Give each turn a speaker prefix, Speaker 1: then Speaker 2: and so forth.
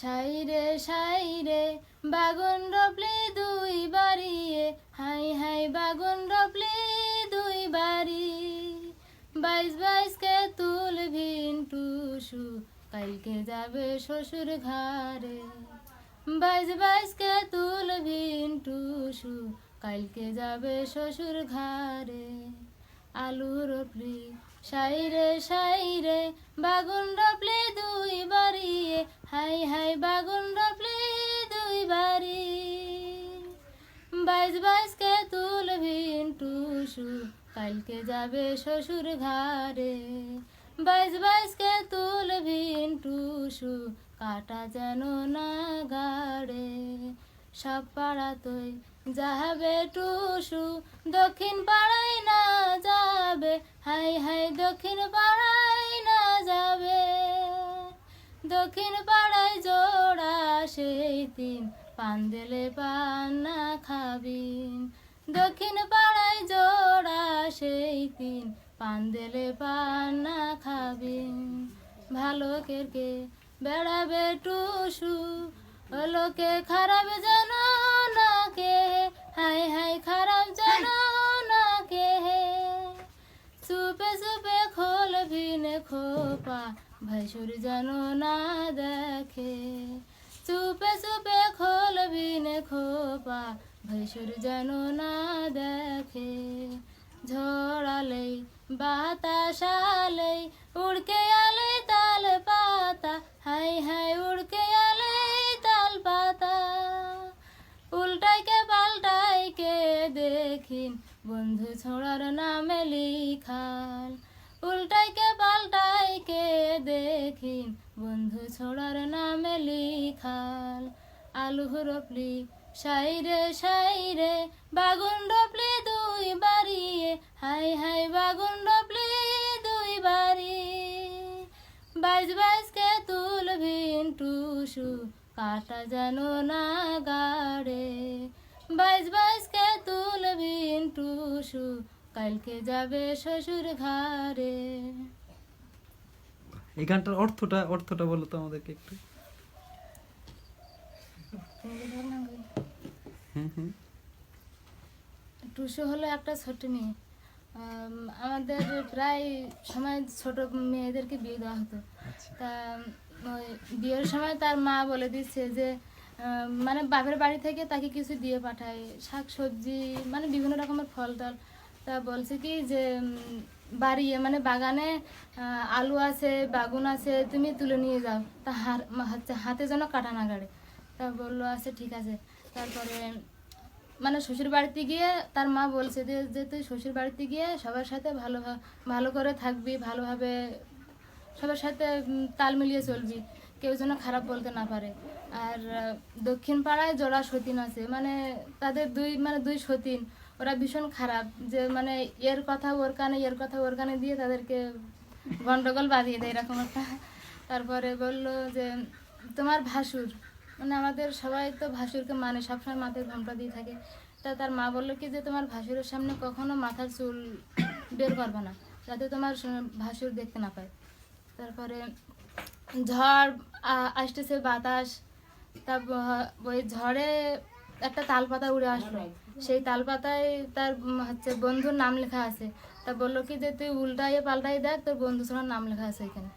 Speaker 1: সাইরে বাগুন রপলি দুই বাড়িয়ে, হাই হাই বাগুন রপলি দুই বাড়ি। বাইশ কে তুলবি টুসু, কালকে যাবে শ্বশুর ঘরে। বাইশ কে তুলবি টুসু, কালকে যাবে শ্বশুর ঘরে। আলু রপলি সাইরে বাগুন রপলি দুই বাড়িয়ে, হাই হাই বাগুন রপলি দুই বাড়ি। বাইশ কে তুলবি টুসু, কালকে যাবে শ্বশুর ঘরে। বাইশ কে তুলবি টুসু, কাটা যেন না গাড়ে। সব পাড়াতই যাবে টুসু, দক্ষিণ পাড়ায় না যাবে, হাই হাই দক্ষিণ পাড়ায় না যাবে। দক্ষিণ পাড়ায় জোড়া সেই দিন, পান দিলে পান না খাবিন। দক্ষিণ পাড়ায় জোড়া সেই দিন, পান দিলে পান না খাবিন। ভালো কেরকে বেড়াবে টুসু, লোকে খারাপ যেন না কে, হাই হাই খারাপ যেন না কে। চুপে খোলবি নে খোপা, ভাইসুর যেন না দেখে। চুপে খোলবি নে খোপা, ভাইসুর যেন না দেখে। ঝড়ালেই বাতাস আলেই, উড়কে আলে তাল পাতা, হাই হাই উড়কে আলে তাল পাতা। উল্টাইকে পাল্টাইকে দেখিন, বন্ধু ছোড়ার নামে লিখাল। উল্টাইকে পাল্টাইকে দেখিন, বন্ধু ছোড়ার নামে লিখাল। আলু রপলি সাইরে বাগুন রপলি দুই বাড়িয়ে, হাই হাই বাগুন রপলি দুই বাড়ি। বাইশ কে তুলবি টুসু, কাটা যেন না গাড়ে। বাইশ কে তুলবি টুসু, কালকে যাবে শ্বশুর ঘরে।
Speaker 2: এই গানটার অর্থটা বলো তো আমাদেরকে একটু।
Speaker 1: টুসু হলো একটা ছোট মেয়ে। আমাদের প্রায় সময় ছোট মেয়েদেরকে বিয়ে দেওয়া হতো। তা ওই বিয়ের সময় তার মা বলে দিচ্ছে যে মানে বাপের বাড়ি থেকে তাকে কিছু দিয়ে পাঠায়, শাক সবজি মানে বিভিন্ন রকমের ফল টল। তা বলছে কি যে বাড়ি মানে বাগানে আলু আছে, বাগুন আছে, তুমি তুলে নিয়ে যাও, তা হাতে যেন কাটা না গাড়ে। তা বললো আচ্ছা ঠিক আছে। তারপরে মানে শ্বশুর বাড়িতে গিয়ে তার মা বলছে যে তুই শ্বশুর বাড়িতে গিয়ে সবার সাথে ভালো করে থাকবি, ভালোভাবে সবার সাথে তাল মিলিয়ে চলবি, কেউ যেন খারাপ বলতে না পারে। আর দক্ষিণ পাড়ায় জোড়া সতীন আছে, মানে তাদের দুই সতীন, ওরা ভীষণ খারাপ, যে মানে এর কথা ওর কানে দিয়ে তাদেরকে গন্ডগোল বাঁধিয়ে দেয় এরকম একটা। তারপরে বললো যে তোমার ভাসুর, মানে আমাদের সবাই তো ভাসুরকে মানে সবসময় মাথায় ঘোমটা দিয়ে থাকে। তা তার মা বললো কি যে তোমার ভাসুরের সামনে কখনো মাথার চুল বের করবে না, যাতে তোমার ভাসুর দেখতে না পায়। তারপরে ঝড় আসতেছে, বাতাস, তা ওই ঝড়ে একটা তালপাতা উড়ে আসলো। সেই তালপাতায় তার বন্ধুর নাম লেখা আছে। তা বললো কি যে তুই উল্টাইয়ে পাল্টাই দেখ, তোর বন্ধু ছোড়ার নাম লেখা আছে এখানে।